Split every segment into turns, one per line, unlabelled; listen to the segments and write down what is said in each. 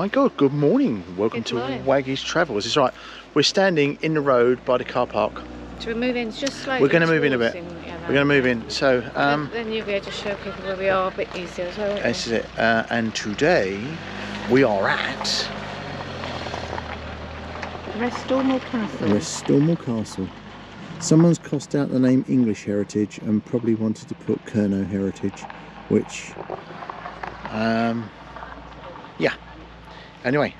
my God, good morning. Welcome to Waggies Travels. It's right, we're standing in the road by the car park.
Should we move in just slightly?
We're going to move in a bit. We're going to move in. So,
then you'll be able to show people where we are a bit easier as well.
This is it. And today we are at
Restormel Castle.
Restormel Castle. Someone's crossed out the name English Heritage and probably wanted to put Kerno Heritage, which, yeah. Anyway,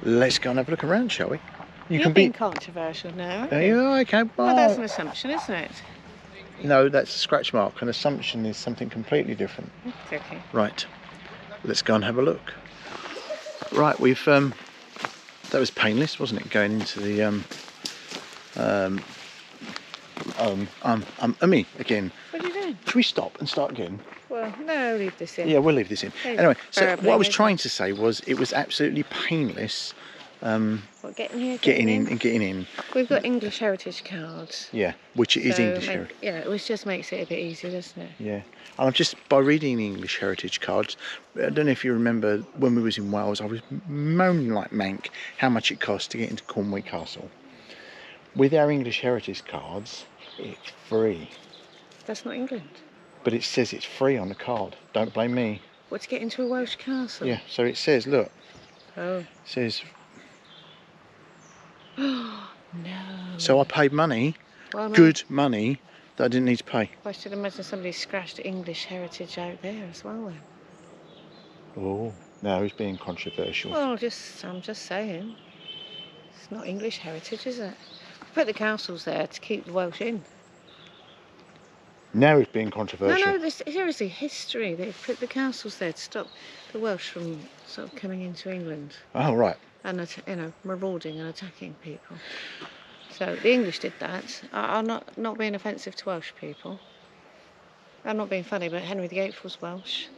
let's go and have a look around, shall we?
You're being controversial now.
Yeah, okay.
Well, that's an assumption, isn't it?
No, that's a scratch mark. An assumption is something completely different.
Okay.
Right, let's go and have a look. Right, we've that was painless, wasn't it? Going into the me again.
What are you doing?
Should we stop and start again?
Well, no, leave this in.
Yeah, we'll leave this in. Anyway, so what I was trying to say was it was absolutely painless.
What,
getting in.
We've got English heritage cards.
Yeah, which is English heritage.
Yeah, it just makes it a bit easier, doesn't it?
Yeah, and I'm just by reading the English heritage cards. I don't know if you remember when we was in Wales, I was moaning like mank how much it cost to get into Cornwall Castle. With our English heritage cards, it's free.
That's not England.
But it says it's free on the card. Don't blame me.
What, to get into a Welsh castle?
Yeah, so it says, look.
Oh.
It says.
No.
So I paid money, good money, that I didn't need to pay.
I should imagine somebody scratched English heritage out there as well then.
Oh, now he's being controversial.
Well, I'm just saying. It's not English heritage, is it? Put the castles there to keep the Welsh in.
Now he's being controversial.
No, this seriously history. They put the castles there to stop the Welsh from sort of coming into England.
Oh, right.
And marauding and attacking people. So the English did that. I'm not being offensive to Welsh people. I'm not being funny, but Henry VIII was Welsh.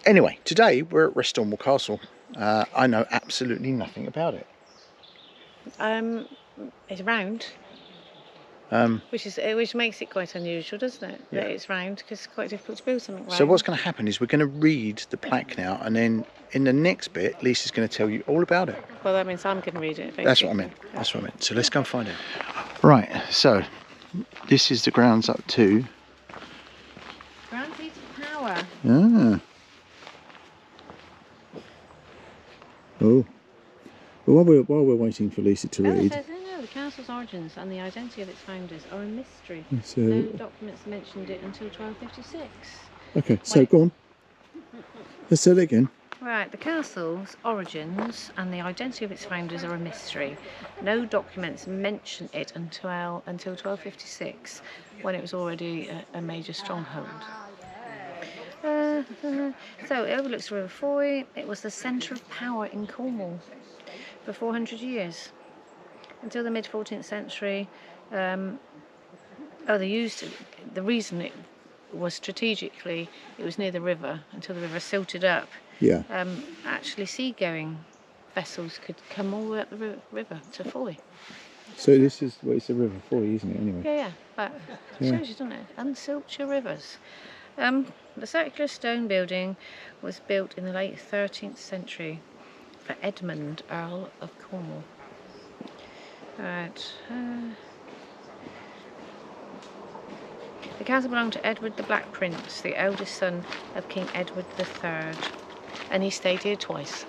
Anyway, today we're at Restormel Castle. I know absolutely nothing about it.
It's round. Which makes it quite unusual, doesn't it? Yeah. That it's round, because it's quite difficult to build something round.
So what's going to happen is we're going to read the plaque now, and then in the next bit, Lisa's going to tell you all about it.
Well, that means I'm going to read it. Basically.
That's what I meant. That's what I meant. So let's go and find out. Right. So this is the grounds up to.
Ground seat of power.
Ah. Oh. Well, while we're waiting for Lisa to read.
The castle's origins and the identity of its founders are a mystery.
So,
no documents mentioned it until 1256.
Okay, so go on. Let's say that again.
Right, the castle's origins and the identity of its founders are a mystery. No documents mention it until 1256, when it was already a major stronghold. So it overlooks the River Foy. It was the centre of power in Cornwall for 400 years. Until the mid-14th century, the reason it was strategically, it was near the river until the river silted up.
Yeah.
Actually, seagoing vessels could come all the way up the river to Foy.
So this is, well, it's the River Foy, isn't it? Anyway.
Yeah. But it shows you, doesn't it? Unsilt your rivers. The circular stone building was built in the late 13th century for Edmund, Earl of Cornwall. Right. The castle belonged to Edward the Black Prince, the eldest son of King Edward III, and he stayed here twice.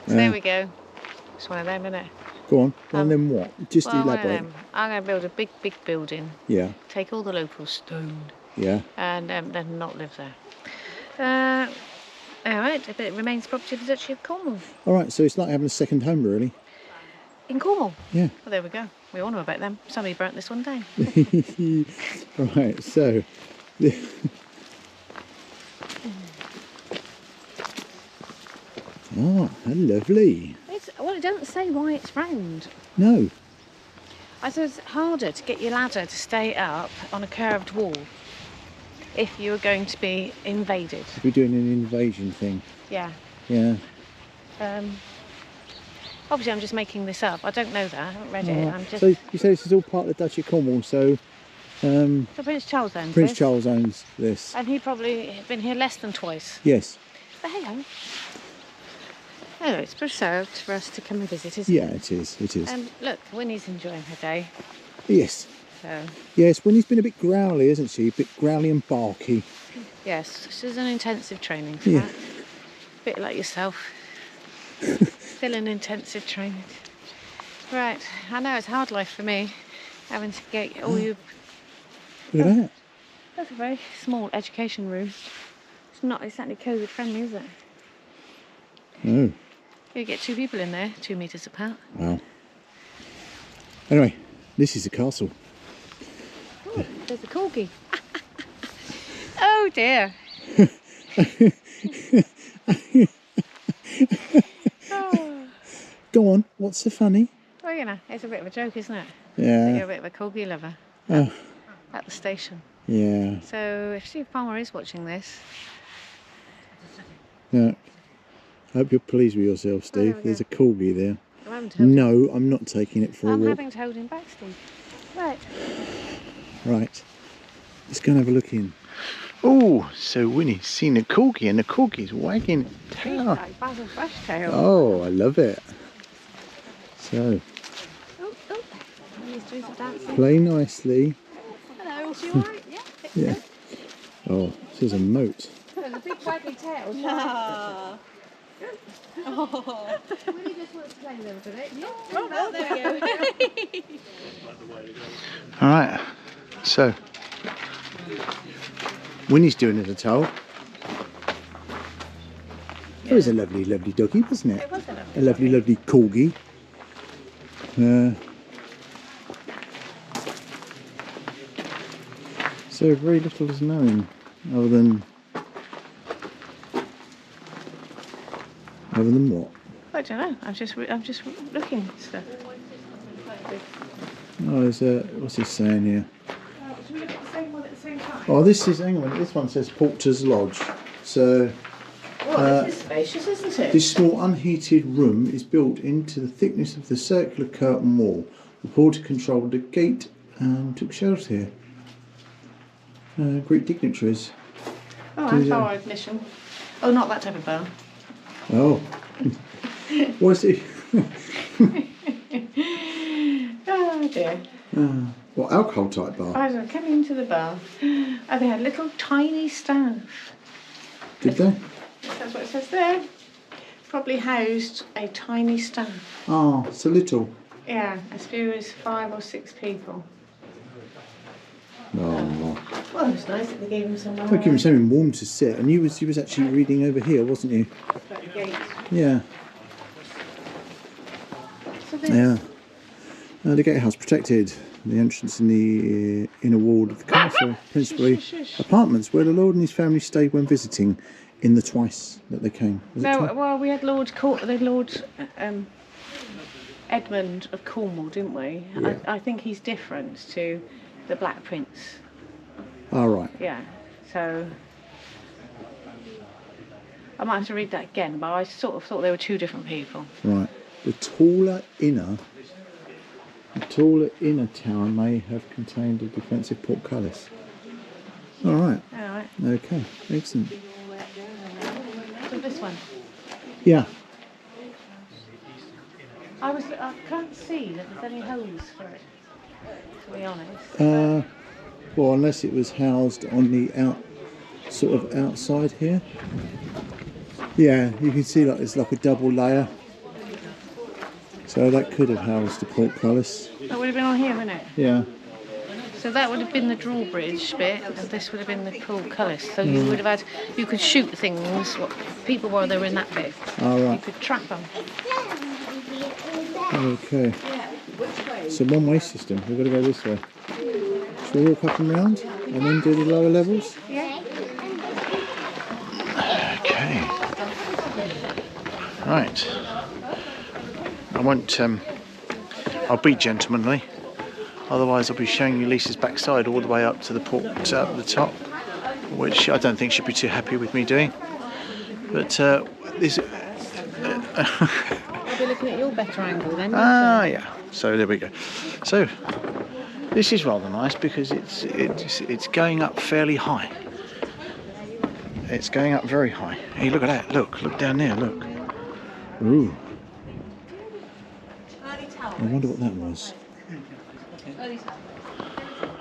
So there we go. It's one of them, isn't it?
Go on. And then what? Just elaborate.
I'm going to build a big building.
Yeah.
Take all the local stone.
Yeah.
And then not live there. All right, but it remains property of the Duchy of Cornwall.
All right, so it's like having a second home, really.
In Cornwall?
Yeah.
Well, there we go. We all know about them. Somebody burnt this one down.
Right, so. Oh, how lovely.
Well, it doesn't say why it's round.
No.
I suppose it's harder to get your ladder to stay up on a curved wall if you were going to be invaded.
We're doing an invasion thing.
Yeah.
Yeah.
Obviously, I'm just making this up. I don't know that. I haven't read it. I'm just...
So you say this is all part of the Duchy of Cornwall, so...
So Prince Charles owns
Prince
this.
Charles owns this.
And he probably been here less than twice.
Yes.
But hey, anyway, it's preserved for us to come and visit, isn't it?
Yeah, it is. It is.
And look, Winnie's enjoying her day.
Yes.
So.
Yes, Winnie's been a bit growly, isn't she? A bit growly and barky.
Yes, she's in intensive training for that. A bit like yourself. Still in intensive training. Right, I know it's hard life for me, having to get all you...
Look at that.
That's a very small education room. It's not exactly COVID friendly, is it?
No.
You get 2 people in there, 2 metres apart.
Wow. Anyway, this is the castle.
Oh, there's a corgi. Oh dear. Oh.
Go on, what's so funny?
Well, you know, it's a bit of a joke, isn't it?
Yeah.
You're a bit of a corgi lover at the station.
Yeah.
So if Steve Palmer is watching this...
Yeah. I hope you're pleased with yourself, Steve. There's a corgi there. No, I'm not taking it for a walk.
I'm having to hold him back, Steve. Right.
Right. Let's go and have a look in. Oh, so Winnie's seen a corgi and the corgi's wagging tail.
Like Basil Brushtail.
Oh, I love it. So,
Oh. He's doing some dancing.
play nicely.
Hello, is she alright? Yeah.
Yeah. Oh, this is a moat.
There's a big waggly tail. Oh. Willie just wants to play a little bit. Oh, well, there we go.
Alright, so Winnie's doing as a told. It was a lovely, lovely doggy, wasn't it?
It was a lovely
lovely corgi. So very little is known other than what?
I don't know. I'm just looking at stuff.
Oh, there's a, what's this saying here?
Should we look at the same one at the same time?
Oh, this is, hang on, this one says Porter's Lodge. So
Well, this is spacious, isn't it?
this small unheated room is built into the thickness of the circular curtain wall. The porter controlled the gate and took shelter here. Greek dignitaries.
Oh, and bar admission. Oh, not that type of bar.
Oh. What's it?
Oh dear.
What, alcohol type bar?
I was coming into the bar and they had little tiny staff.
Did they?
That's what it says there. Probably housed a tiny staff.
Oh, so little.
Yeah, as few as 5 or 6 people.
Oh.
Well, it was nice that they gave him some.
Well, give him something warm to sit, and you was actually reading over here, wasn't you?
At the gate.
Yeah.
So this,
Yeah. The gatehouse protected the entrance in the inner wall of the castle, principally apartments where the Lord and his family stayed when visiting in the twice that they came. Was it
no,
twice?
well, we had Lord Edmund of Cornwall, didn't we?
Yeah.
I think he's different to the Black Prince.
Oh, right.
Yeah, so I might have to read that again, but I sort of thought they were 2 different people.
Right. The taller inner tower may have contained a defensive portcullis. All right.
All right.
Okay. Excellent.
So this one.
Yeah.
I can't see that there's any holes for it, to be honest.
Well, unless it was housed on the sort of outside here. Yeah, you can see like it's like a double layer. So that could have housed the portcullis.
That would have been on here, wouldn't it?
Yeah.
So that would have been the drawbridge bit, and this would have been the portcullis. So you would have you could shoot things, what people were there in that bit.
All right.
You could trap them.
Okay. So one-way system. We've got to go this way. Shall we walk up and round and then do the lower levels?
Yeah.
Okay. Right. I won't. I'll be gentlemanly. Otherwise, I'll be showing you Lisa's backside all the way up to the the top, which I don't think she'd be too happy with me doing. But this.
I'll be looking at your better angle then.
Yeah. So there we go. So this is rather nice because it's going up fairly high. It's going up very high. Hey, look at that. Look down there. Look. Ooh. I wonder what that was.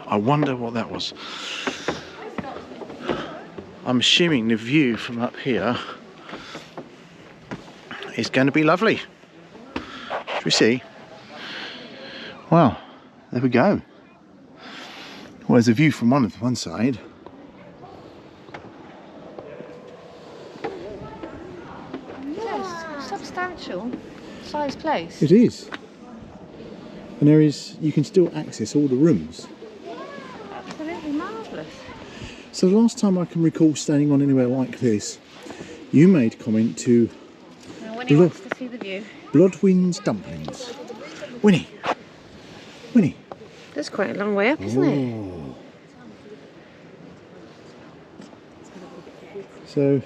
I wonder what that was. I'm assuming the view from up here is going to be lovely. Should we see? Well, there we go. Well, there's a view from one side.
Yes, substantial size place.
It is. And there is, you can still access all the rooms.
Absolutely marvellous.
So the last time I can recall standing on anywhere like this, you made comment to
Now Winnie wants to see the view.
Bloodwind's dumplings. Winnie. Winnie.
That's quite a long way up, isn't it?
Oh. So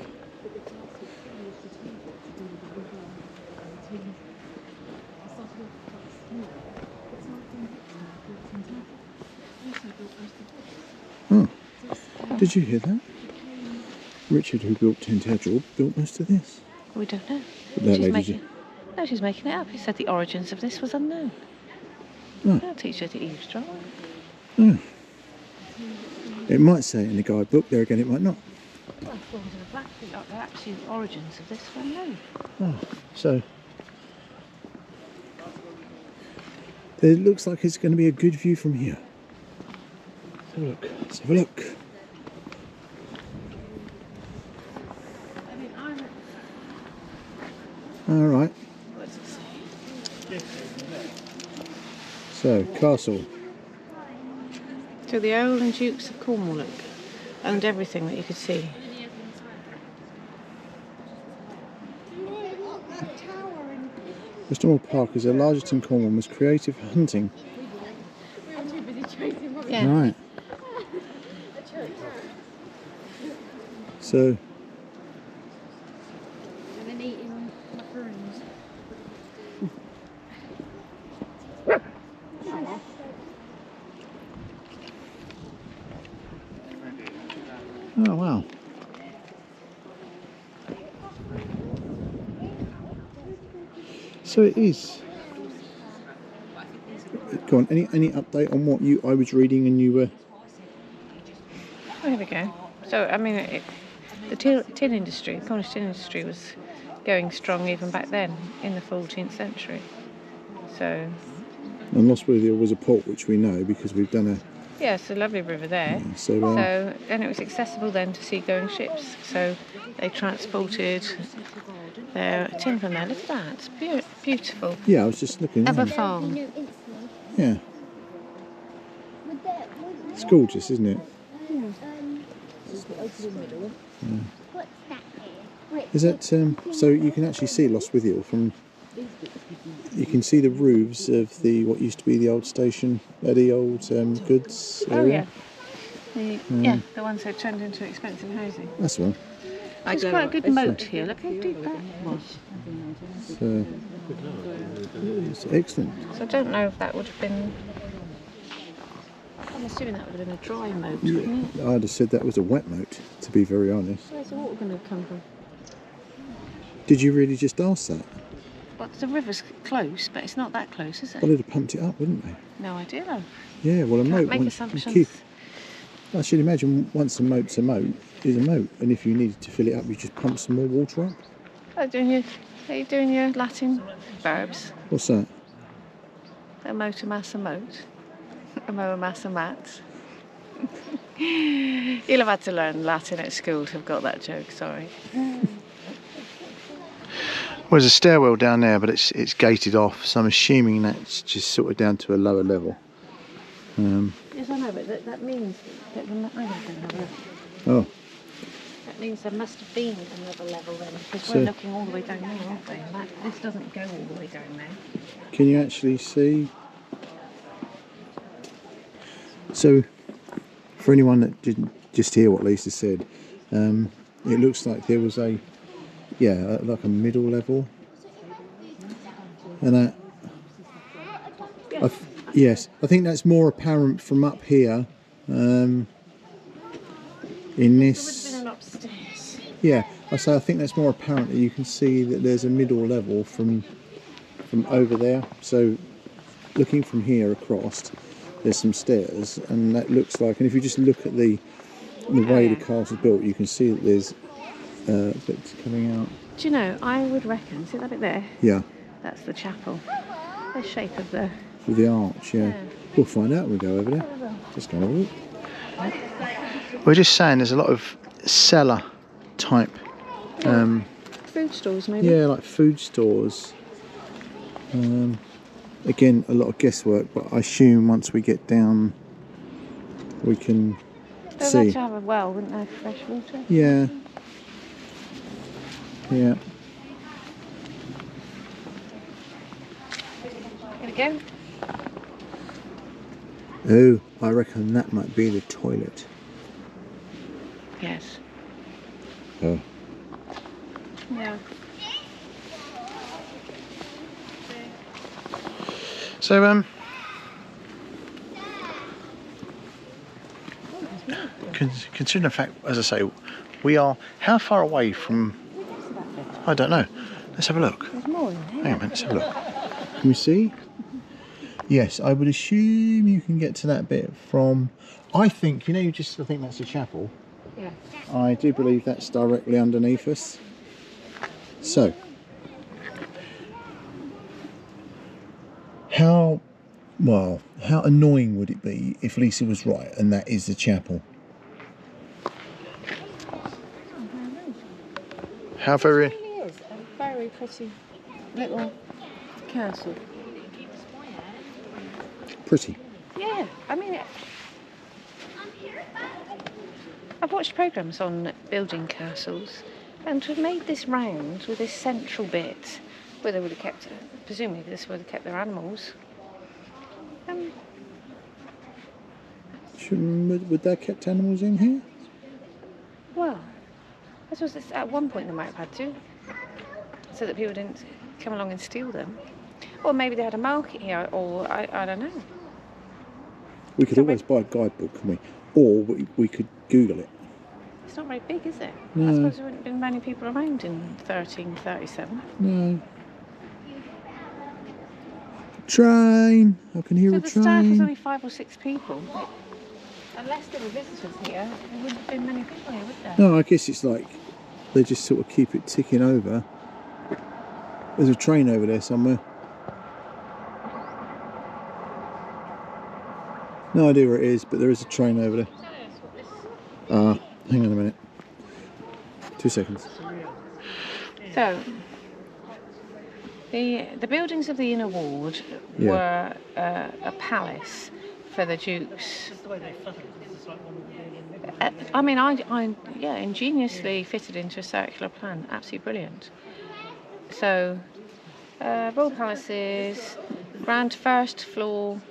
did you hear that? Richard, who built Tintagel, built most of this.
We don't know. No, she's making it up. He said the origins of this was unknown.
Oh.
I'll teach her to eavesdrop.
Oh. It might say it in the guidebook, there again it might not.
Well, according to the Blackfeet, the actual origins of this were unknown.
Oh, so it looks like it's going to be a good view from here. Let's have a look. Let's have a look. All right.
What does it say?
So, castle.
So the Earl and Dukes of Cornwall owned everything that you could see.
Restormel Park is the largest in Cornwall and was created for hunting.
Yeah.
Right. So,
And then eating macaroons.
oh wow. So it is. Go on. Any update on what I was reading and you were?
Oh, here we go. So I mean, the tin industry, the Cornish tin industry, was going strong even back then in the 14th century. So.
And Lostwithiel was a port, which we know because we've done a.
Yeah, it's a lovely river there.
Yeah, so
and it was accessible then to seagoing ships. So they transported their tin from there. Look at that, it's beautiful.
Yeah, I was just looking.
Ever
Yeah.
Farm.
Yeah. It's gorgeous, isn't it? Yeah. Is that so? You can actually see Lostwithiel from. You can see the roofs of what used to be the old station, the old goods area.
Oh yeah, the ones that turned into expensive housing.
That's the one.
There's quite a good moat here. Look how deep that was.
So, it's excellent.
So I don't know if that would have been. I'm assuming that would have been a dry moat, wouldn't it?
I'd have said that was a wet moat, to be very honest.
Where's the water going to come from?
Did you really just ask that?
Well, the river's close, but it's not that close, is it?
Well, they'd have pumped it up, wouldn't they?
No idea, though.
Yeah, well, a moat.
Make
once
assumptions.
I should imagine once a moat's a moat, is a moat, and if you needed to fill it up, you just pump some more water up.
Are you doing your Latin verbs?
What's that?
A motor mass a moat. A mower mass a mat. You'll have had to learn Latin at school to have got that joke, sorry.
Well, there's a stairwell down there, but it's gated off, so I'm assuming that's just sort of down to a lower level.
Yes, I know, but that means that I don't know.
Oh,
That means there must have been another level then, because
So-
we're looking all the way down there, aren't we? And this doesn't go all the way down there.
can you actually see? So, for anyone that didn't just hear what Lisa said, it looks like there was like a middle level, and yes, I think that's more apparent from up here. In
There would have
this,
been an upstairs.
Yeah, I think that's more apparent. You can see that there's a middle level from over there. So looking from here across, there's some stairs, and that looks like. And if you just look at the way the castle's built, you can see that there's bits coming out.
Do you know? I would reckon. See that bit there?
Yeah.
That's the chapel. The shape of the.
With the arch, yeah. We'll find out when we go over there. Just go and have a look. We're just saying there's a lot of cellar type.
Food stores, maybe.
Yeah, like food stores. Again, a lot of guesswork, but I assume once we get down, we can
They'd
see.
like to have a well, wouldn't they, for fresh water?
Yeah. Yeah.
Here we go.
Oh, I reckon that might be the toilet.
Yes.
Oh.
Yeah.
So, considering the fact, as I say, we are how far away from? I don't know. Let's have a look.
There's more in here.
Hang on a minute, let's have a look. Can we see? Yes, I would assume you can get to that bit from. I think I think that's a chapel.
Yeah.
I do believe that's directly underneath us. So, how annoying would it be if Lisa was right and that is the chapel? How very...
It really is a very pretty little castle.
Pretty.
Yeah, I mean, I've watched programmes on building castles, and to have made this round with this central bit where they would have kept, presumably this would have kept their animals.
Would they have kept animals in here?
Well, I suppose at one point they might have had to, so that people didn't come along and steal them. Or maybe they had a market here, or I don't know.
We could always buy a guidebook, couldn't we? Or we could Google it.
It's not very big, is it?
No.
I suppose there wouldn't have been many people around in 1337.
No. Train! I can hear
So
a
the staff was
train.
only 5 or 6 people. Unless there were visitors here, there wouldn't have been many people here, would there?
No, I guess it's like they just sort of keep it ticking over. There's a train over there somewhere. No idea where it is, but there is a train over there. Hang on a minute. 2 seconds.
So, the buildings of the inner ward were a palace for the dukes. I mean, ingeniously fitted into a circular plan. Absolutely brilliant. So, royal palaces, grand first floor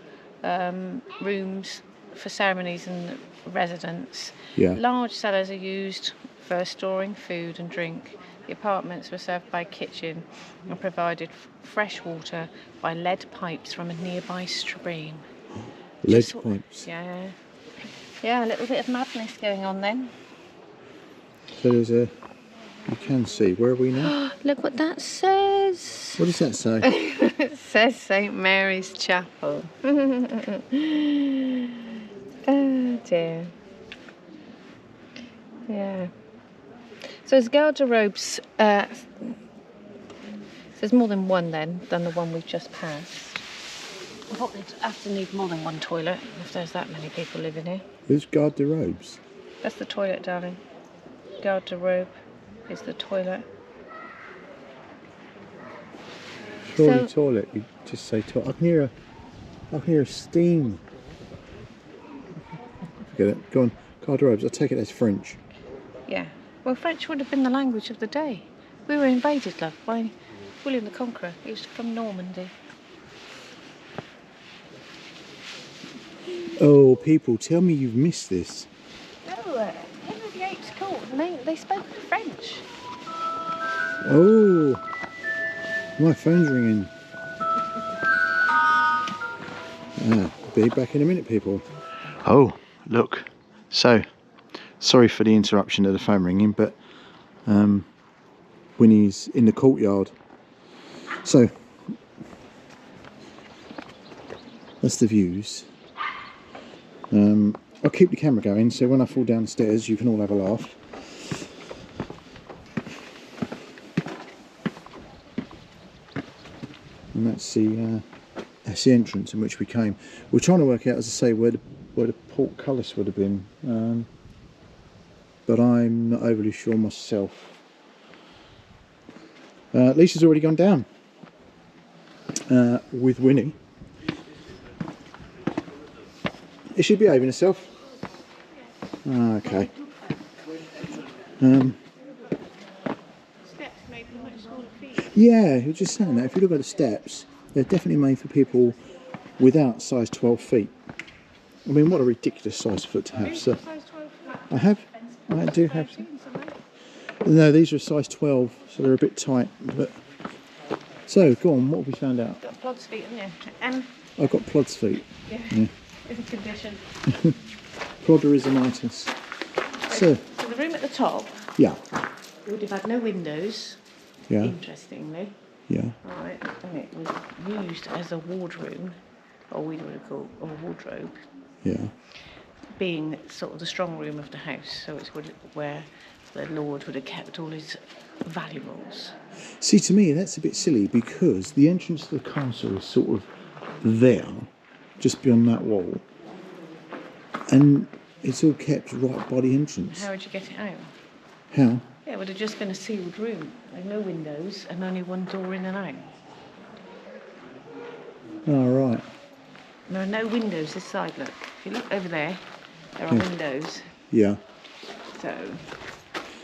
rooms for ceremonies and residence.
Yeah.
Large cellars are used for storing food and drink. The apartments were served by kitchen and provided fresh water by lead pipes from a nearby stream.
Lead pipes.
Yeah. Yeah, a little bit of madness going on then.
So there's a... You can see. Where are we now?
Look what that says.
What does that say?
It says St Mary's Chapel. Oh dear. Yeah. So there's garderobes. There's more than one then than the one we've just passed. I thought they'd have to need more than one toilet if there's that many people living here.
There's garderobes.
That's the toilet, darling. Garderobe is the toilet.
Surely toilet. You just say toilet. I can hear a steam. Forget it. Go on. Garderobes. I take it as French.
Yeah. Well, French would have been the language of the day. We were invaded, love, by William the Conqueror. He was from Normandy.
Oh, people, tell me you've missed this.
No, Henry VIII's court, and they spoke French.
Oh, my phone's ringing. Be back in a minute, people. Oh, look. So, sorry for the interruption of the phone ringing, but Winnie's in the courtyard. So that's the views. I'll keep the camera going so when I fall down the stairs you can all have a laugh. And that's the entrance in which we came. We're trying to work out, as I say, where the portcullis would have been, but I'm not overly sure myself. Lisa's already gone down with Winnie. Is she behaving herself? Okay.
Steps made for much smaller feet.
Yeah, you're just saying that. If you look at the steps, they're definitely made for people without size 12 feet. I mean, what a ridiculous size foot to have. So,
Size 12 foot.
I do have some. No, these are a size 12, so they're a bit tight. But so, go on. What have we found out?
Got Plod's feet, haven't you?
I've got Plod's feet.
Yeah. It's a condition.
Ploderismitis. So
the room at the top
yeah,
would have had no windows.
yeah,
Interestingly,
yeah.
right, and it was used as a wardroom, or we would have called a wardrobe,
Yeah.
being sort of the strong room of the house. So it's where the Lord would have kept all his valuables.
See, to me, that's a bit silly because the entrance to the castle is sort of there, just beyond that wall, and it's all kept right by the entrance.
How would you get it out?
How?
Yeah, it would have just been a sealed room, like no windows and only one door in and out.
Oh, right.
There are no windows this side, look. If you look over there, there are
Yeah.
windows.
Yeah.
So,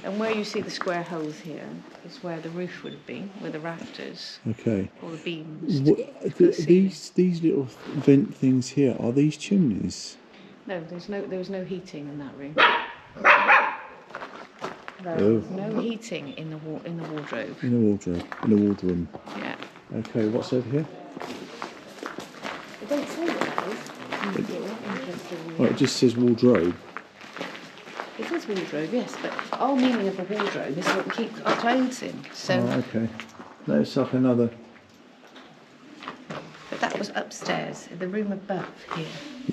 and where you see the square holes here is where the roof would have been, with the rafters,
Okay.
or the beams.
These little vent things here, are these chimneys?
No, there was no heating in that room. There
Oh.
was no heating in the wardrobe.
In the wardrobe. In the wardroom.
Yeah.
Okay, what's over here?
It don't say what that is. Interestingly.
Oh, it just says wardrobe.
It is wardrobe, yes, but the whole meaning of a wardrobe is what we keep our clothes in. So,
Oh, okay. That's like another.
but that was upstairs, in the room above here.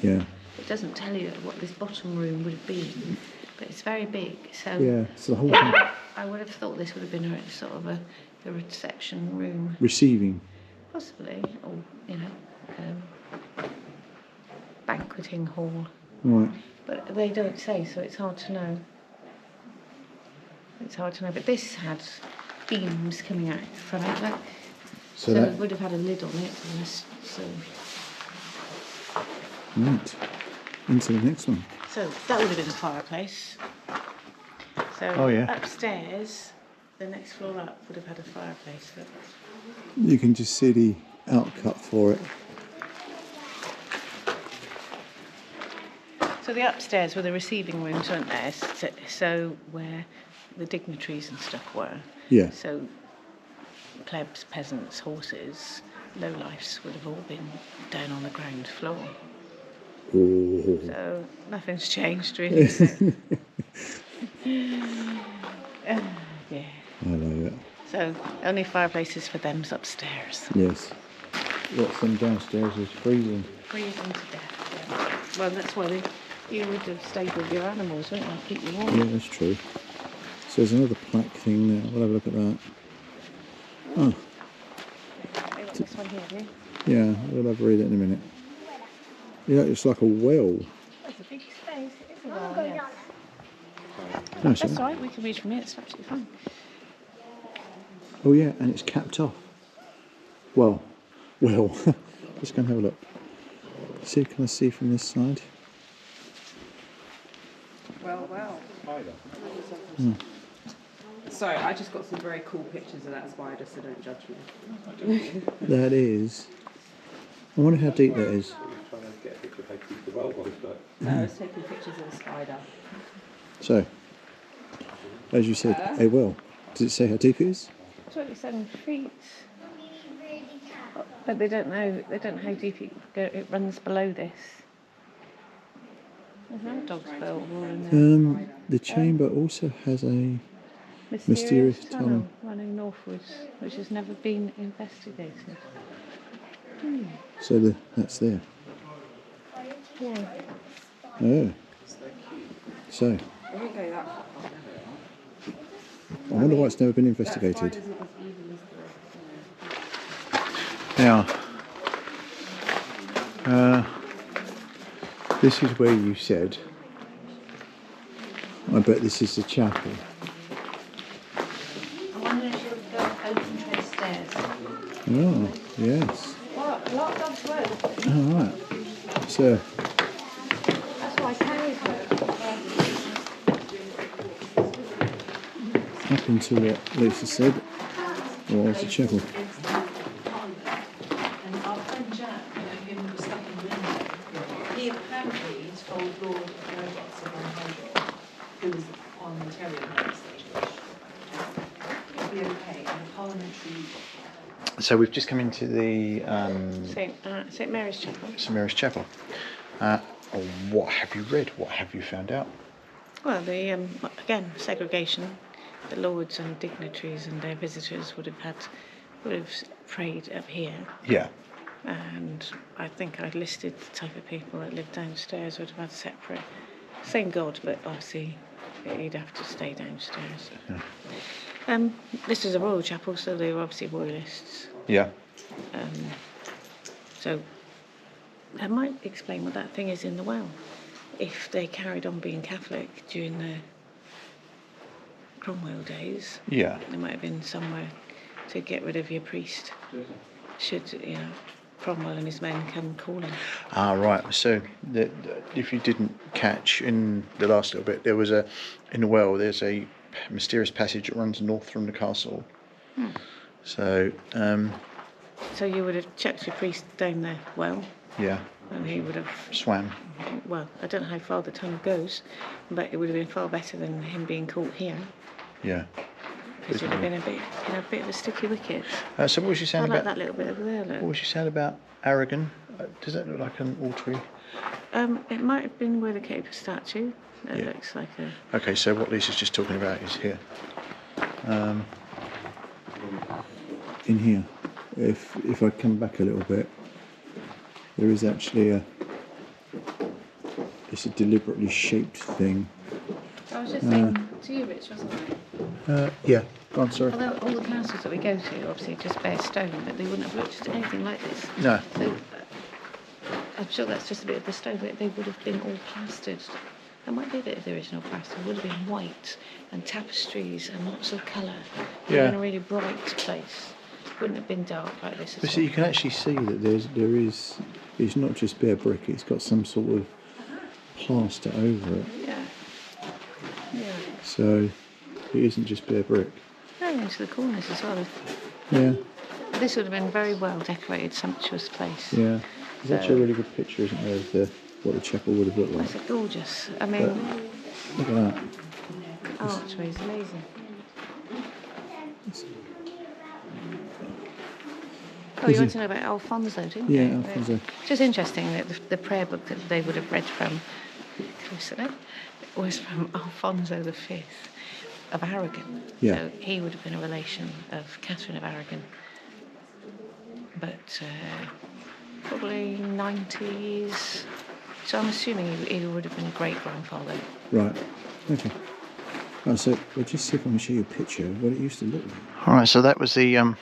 Yeah.
It doesn't tell you what this bottom room would have been, but it's very big. So
Yeah. So the whole thing.
I would have thought this would have been a sort of a reception room,
Receiving.
possibly, or banqueting hall.
Right.
But they don't say, so it's hard to know. It's hard to know. But this had beams coming out from it, look.
So
So
that.
it would have had a lid on it. So
Right. Into the next one.
that would have been a fireplace. So
Oh, yeah.
upstairs, the next floor up would have had a fireplace. Look.
You can just see the outcut for it.
So the upstairs were the receiving rooms, weren't there? So where the dignitaries and stuff were.
Yeah.
So plebs, peasants, horses, lowlifes would have all been down on the ground floor.
Oh.
So nothing's changed really. So. Yeah.
I know it.
So only fireplaces for them's upstairs.
Yes. What's them downstairs is freezing.
Freezing to death. Yeah. Well, that's why you would have stayed with your animals, wouldn't you? Keep you warm.
Yeah, that's true. So there's another plaque thing there. We'll have a look at that. Oh,
They got this one here, do you?
yeah, we'll have a read it in a minute. Yeah, it's like a well.
That's a big space. It is a well, yeah.
No, it's
That's
not.
all right. We can read from here. It's absolutely fine.
Oh yeah, and it's capped off. Well, let's go and have a look. See, can I see from this side?
Well.
Hmm.
Sorry, I just got some very cool pictures of that spider, so don't judge me.
That is. I wonder how deep that is.
I was taking pictures of a spider.
So, as you said, a well. Does it say how deep it is?
27 feet. But they don't know. They don't know how deep it runs below this. There's no dog's bell all in there.
The chamber also has a
Mysterious tunnel running northwards, which has never been investigated.
So that's there.
Yeah.
Oh. So,
I wouldn't go that far.
I wonder why it's never been investigated.
That side isn't as even as
Now, this is where you said, I bet this is the chapel.
I wonder if you'll go open tray stairs.
Oh, yes.
What? A lot of dogs work.
All right. So,
That's why carries work.
up into what Lisa said, was the chapel.
And our friend Jack, who was stuck in the window, he apparently told Lord Robots of Hydro, who was on the Terrier station, it'll be okay, and the parliamentary.
So we've just come into the
St Mary's Chapel.
St Mary's Chapel. What have you read? What have you found out?
Well, the again segregation. The lords and dignitaries and their visitors would have prayed up here.
Yeah.
And I think I listed the type of people that lived downstairs would have had separate, same God, but obviously he'd have to stay downstairs.
Yeah.
This is a royal chapel, so they were obviously royalists.
Yeah.
So I might explain what that thing is in the well. If they carried on being Catholic during the Cornwall days,
Yeah.
there might have been somewhere to get rid of your priest. Should Cromwell and his men come calling.
Ah, right. So, if you didn't catch in the last little bit, there was in the well. There's a mysterious passage that runs north from the castle. So,
So you would have chucked your priest down the well,
yeah,
and he would have.
swam.
Well, I don't know how far the tunnel goes, but it would have been far better than him being caught here.
Yeah.
Because it would have been a bit of a sticky wicket.
So, what was you saying
I like
about
that little bit over there. Look.
What was you saying about Aragon? Does that look like an altar?
It might have been where they kept a statue. It looks like a.
Okay, so what Lisa's just talking about is here. In here, if I come back a little bit, there is actually it's a deliberately shaped thing.
I was just saying to you, Rich, wasn't I?
Yeah, go on, sorry.
Although all the castles that we go to, obviously, just bare stone, but they wouldn't have looked anything like this.
No.
So, I'm sure that's just a bit of the stone, but they would have been all plastered. That might be a bit of the original plaster. It would have been white and tapestries and lots of colour.
Yeah.
In a really bright place. Wouldn't have been dark like this at
But
all.
see, you can actually see that there is. It's not just bare brick. It's got some sort of plaster over it.
Yeah. Yeah.
So it isn't just bare brick.
Going into the corners as well.
Yeah.
This would have been a very well decorated, sumptuous place.
Yeah. There's actually a really good picture, isn't there, of what the chapel would have looked like.
It's gorgeous. I mean,
Look at that.
archway is amazing. Oh, you want to know about Alfonso, didn't you?
Yeah, Alfonso.
It's just interesting that the prayer book that they would have read from, close enough, was from Alfonso V of Aragon.
Yeah.
So he would have been a relation of Catherine of Aragon. But probably 90s. So I'm assuming he would have been a great-grandfather.
Right. Okay. Right, so we'll just see if I can show you a picture of what it used to look like. All right. So that was the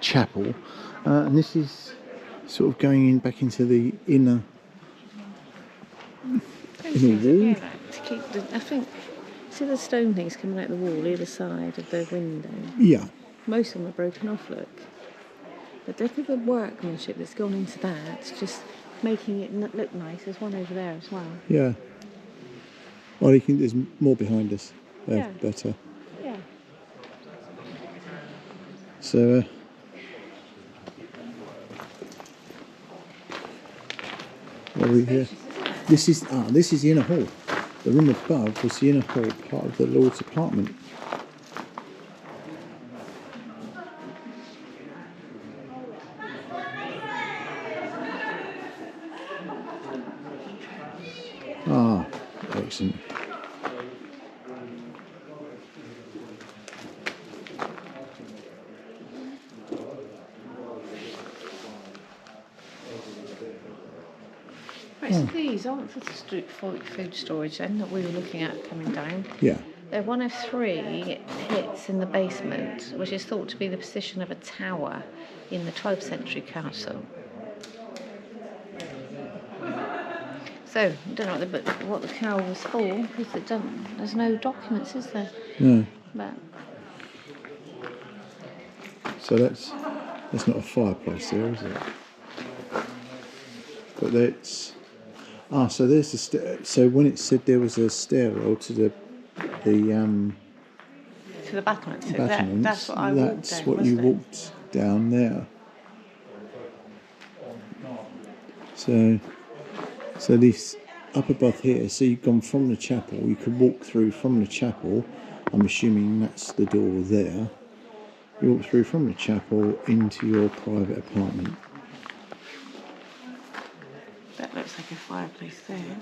chapel, and this is sort of going in back into the inner wall.
Yeah, like, to keep I think, see the stone things coming out the wall either side of the window?
Yeah.
Most of them are broken off, look. But look at the workmanship that's gone into that, just making it look nice. There's one over there as well.
Yeah. Well, you can, there's more behind us.
Yeah.
Better.
Yeah.
So, what are we here? This is the inner hall. The room above was the inner hall, part of the Lord's apartment. Ah, excellent.
It's these aren't the food storage then that we were looking at coming down.
Yeah.
They're one of 3 pits in the basement, which is thought to be the position of a tower in the 12th century castle. So, I don't know what the tower was for, because there's no documents, is there?
No.
But
So that's not a fireplace there, is it? But that's so there's the so when it said there was a stairwell to the
to the battlements.
battlements,
That's what I walked
that's
down,
what you
wasn't it?
walked down there. So this up above here, so you've gone from the chapel, you could walk through from the chapel, I'm assuming that's the door there. You walk through from the chapel into your private apartment.
That looks like a fireplace there.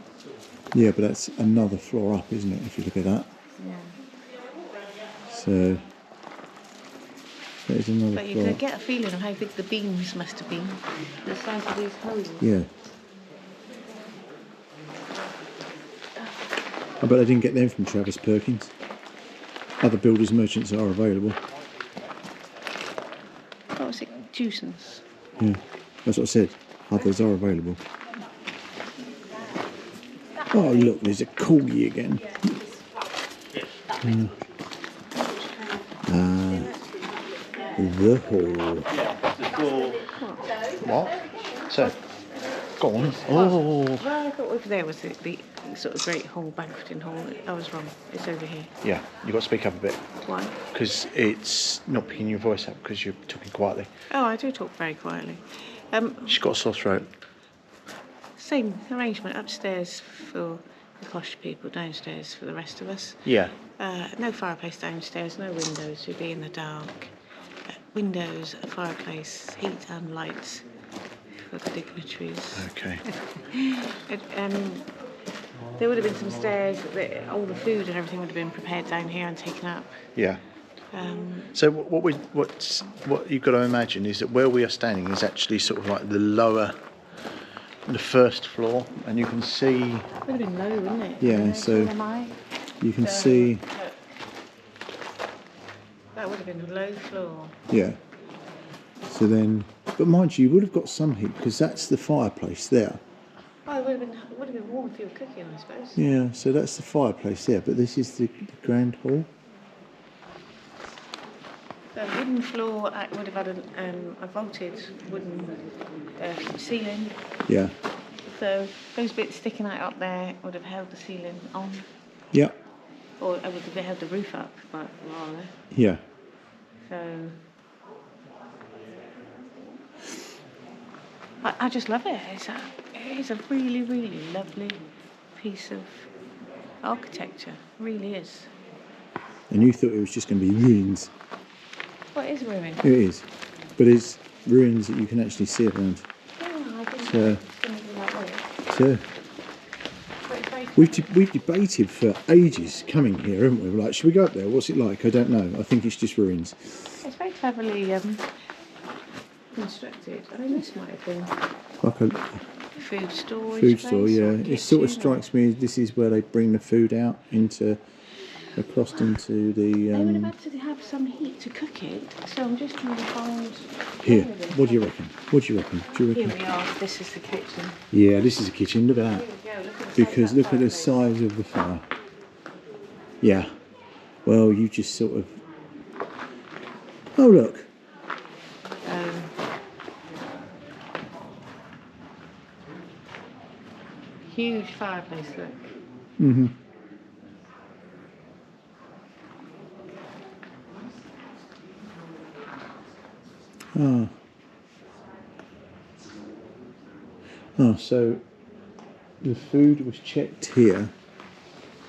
Yeah, but that's another floor up, isn't it, if you look at that?
Yeah.
So there's another
But you
floor.
could get a feeling of how big the beams must have been, the size of these holes.
Yeah. I bet I didn't get them from Travis Perkins. Other builders' merchants are available.
What was it? Juicens.
Yeah, that's what I said. Others are available. Oh look, there's a corgi again. The hall. What? So, go on. Oh.
Well, I thought over there was the sort of great hall, banqueting hall. I was wrong. It's over here.
Yeah, you've got to speak up a bit.
Why?
Because it's not picking your voice up because you're talking quietly.
Oh, I do talk very quietly.
She's got a sore throat.
Same arrangement upstairs for the posh people, downstairs for the rest of us.
Yeah.
No fireplace downstairs, no windows, we'd be in the dark. Windows, a fireplace, heat and lights for the dignitaries.
Okay.
There would have been some stairs, all the food and everything would have been prepared down here and taken up.
Yeah. So what you've got to imagine is that where we are standing is actually sort of like the first floor, and you can see.
It would have been low, wouldn't it?
Yeah, so you can see.
That would have been a low floor.
Yeah. So then, but mind you would have got some heat because that's the fireplace there.
Oh, it would have been warm if you were cooking, I suppose.
Yeah. So that's the fireplace there, but this is the grand hall.
The wooden floor would have had a vaulted wooden ceiling.
Yeah.
So those bits sticking out up there would have held the ceiling on.
Yeah.
Or it would have held the roof up, but rather.
Yeah.
So I just love it. It is a really, really lovely piece of architecture. It really is.
And you thought it was just going to be ruins.
Well, it is a ruin.
It is, but it's ruins that you can actually see around.
Yeah, I think
So,
it's going to be that way.
so
But it's very
we've debated for ages coming here, haven't we? We're like, should we go up there? What's it like? I don't know. I think it's just ruins.
It's very cleverly constructed. I mean, this might have been
Like a
food storage.
food store,
place or
yeah. It sort of
kitchen
strikes me as this is where they bring the food out across into the.
They would have had to have some heat to cook it, so I'm just trying to find.
Here, what do you reckon? What do you reckon? Do you
Here
reckon?
we are. This is the kitchen.
Yeah, this is a kitchen. Look at that.
Here we go. Look at the
Because
size
look at the
of that
size of the fire. Yeah. Well, you just sort of. Oh look.
fireplace. Huge fireplace. Look.
Mhm. Oh. Oh, so the food was checked here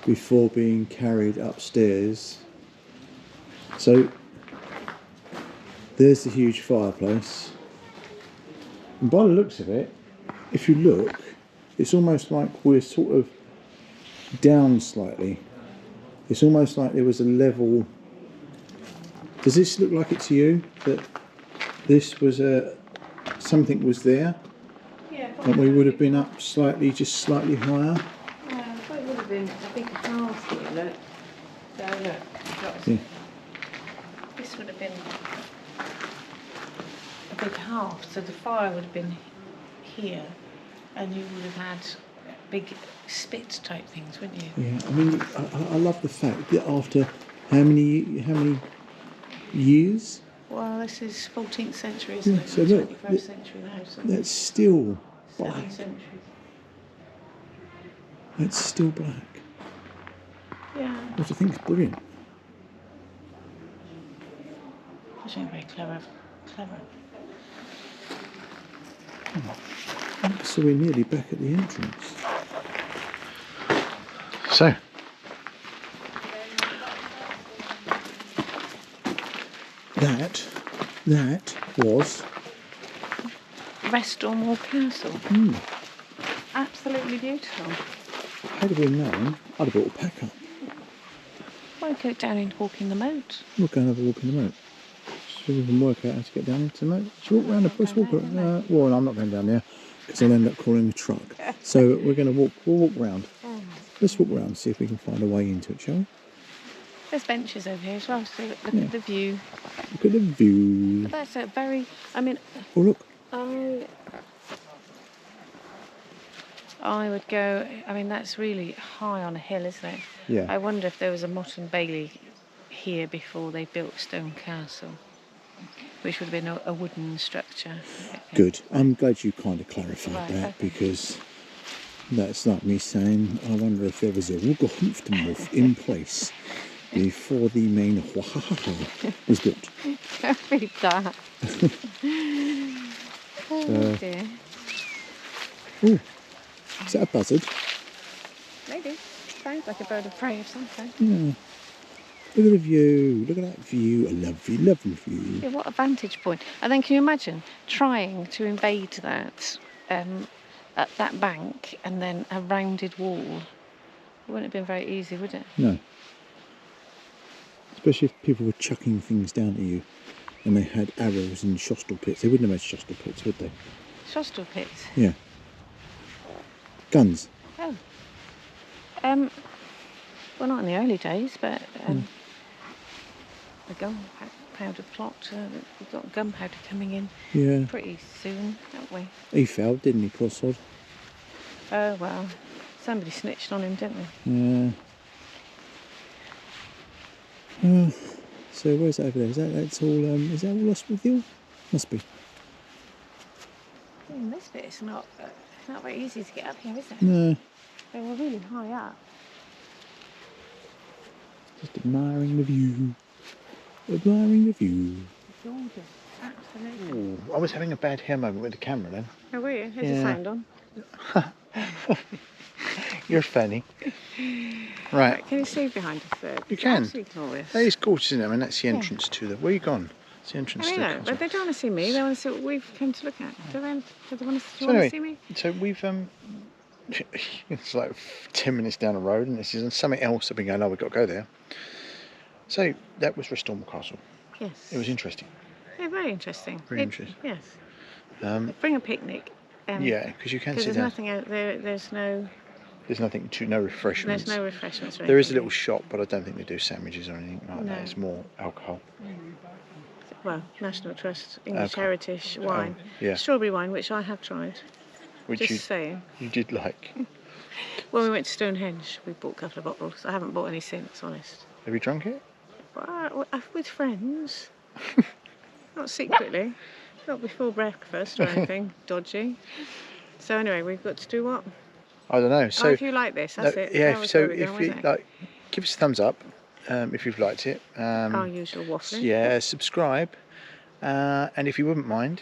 before being carried upstairs. So there's the huge fireplace. And by the looks of it, if you look, it's almost like we're sort of down slightly. It's almost like there was a level. Does this look like it to you? That this was something was there?
Yeah.
And we would have been up slightly, just slightly higher.
I thought it would have been a big house here, look. So look,
Yeah.
this would have been a big half, so the fire would have been here, and you would have had big spit type things, wouldn't you?
Yeah, I mean, I love the fact that after how many years?
Well, this is 14th century, isn't
Yeah,
it?
so look,
21st century now, so
That's still
7th
black.
century.
That's still black.
Yeah,
Which I think is brilliant.
I think very clever.
So we're nearly back at the entrance. So, that was
Restormel Castle. Absolutely beautiful.
had we known, I'd have bought a pack up.
Why go down and walk in the moat?
We'll go and have a walk in the moat. So we can work out how to get down into the moat. Should we walk round the bus? Well, I'm not going down there because I'll end up calling a truck. So we're going to walk. We'll walk round. Let's walk round and see if we can find a way into it, shall we?
There's benches over here as well, so look
Yeah.
at the view.
Look at the view.
But that's a very, I mean,
Oh look.
I would go, I mean, that's really high on a hill, isn't it?
Yeah.
I wonder if there was a Moat and Bailey here before they built Stone Castle, which would have been a wooden structure.
Good. I'm glad you kind of clarified
Right,
that
okay.
because that's like me saying, I wonder if there was a Waggies in place before the main was built.
Very dark. Oh dear.
Oh, is that a buzzard?
Maybe. Sounds like a bird of prey of something.
Yeah. Look at the view. Look at that view. A lovely, lovely view.
Yeah, what a vantage point. And then can you imagine trying to invade that at that bank and then a rounded wall? It wouldn't have been very easy, would it?
No. Especially if people were chucking things down to you and they had arrows and shostel pits. They wouldn't have had shostel pits, would they?
Shostel pits.
Yeah. Guns.
Oh. Well, not in the early days, but the gunpowder plot. We've got gunpowder coming in
Yeah.
pretty soon, haven't we?
He fell, didn't he, poor sod?
Oh well, somebody snitched on him, didn't they?
Yeah. So where's that over there? That's all? Is that all Lostwithiel? Must be.
This bit is not very easy to get up here, is it?
No.
They were really high up.
Just admiring the view. Admiring the view.
Gorgeous, absolutely.
Ooh, I was having a bad hair moment with the camera then.
Oh, were you? Is
Yeah.
the sound on?
You're funny. Right.
Can you see behind us there?
You can.
It's absolutely glorious.
That is gorgeous, isn't it? I mean, that's the entrance to the... Where are you gone? It's the entrance
I
to the
know,
castle.
but they don't want to see me. They want to see what we've come to look at. Do they want to
anyway,
see me?
So we've... it's like 10 minutes down the road and this is something else I've been going, oh, we've got to go there. So that was Restormel Castle.
Yes.
It was interesting.
Yeah, very interesting.
Very interesting.
Yes.
Um,
Bring a picnic.
yeah, because you can
Because
sit
there's
down.
nothing out there. There's no
refreshments.
There's no refreshments. Or
There is a
anything.
little shop, but I don't think they do sandwiches or anything like
No.
that. It's more alcohol.
Well, National Trust English
Okay.
Heritage wine.
Yeah.
Strawberry wine, which I have tried.
Which
Just saying.
you did like.
When we went to Stonehenge, we bought a couple of bottles. I haven't bought any since, honest.
Have you drunk it?
Well, with friends. Not secretly. Not before breakfast or anything dodgy. So anyway, we've got to do what?
I don't know. So
if you like this, that's it.
yeah.
That was
So
where we're
if
going,
you
wasn't it?
like, give us a thumbs up if you've liked it.
Our usual waffling.
Yeah, subscribe, and if you wouldn't mind,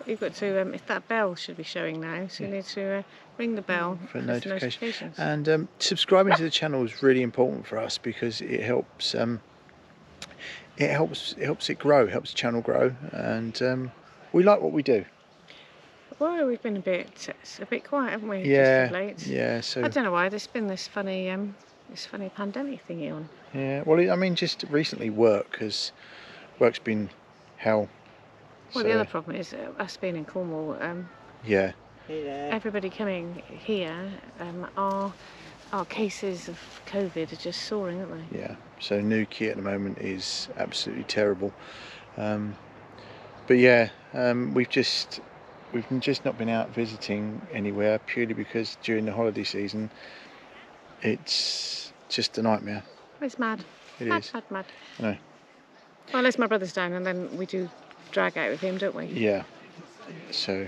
You've got to, if that bell should be showing now, so you need to ring the bell
for
press
notifications. And subscribing to the channel is really important for us because it helps. It helps it grow, helps the channel grow, and we like what we do.
Well, we've been a bit quiet, haven't we?
Yeah,
Just of late.
yeah. So
I don't know why. There's been this funny pandemic thingy on.
yeah. Well, I mean, just recently work's been hell.
Well,
so,
the other problem is us being in Cornwall.
Yeah.
everybody coming here, our cases of COVID are just soaring, aren't they?
Yeah, so Newquay at the moment is absolutely terrible. But yeah, we've just not been out visiting anywhere purely because during the holiday season it's just a nightmare.
It's mad.
It
Mad,
is.
mad, mad.
I know.
Well, unless my brother's down, and then we do drag out with him, don't we?
Yeah. So,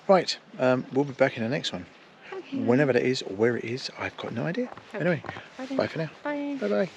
right, we'll be back in the next one.
Okay.
Whenever that is or where it is, I've got no idea.
Okay.
Anyway,
Bye then.
bye for now.
Bye.
Bye bye.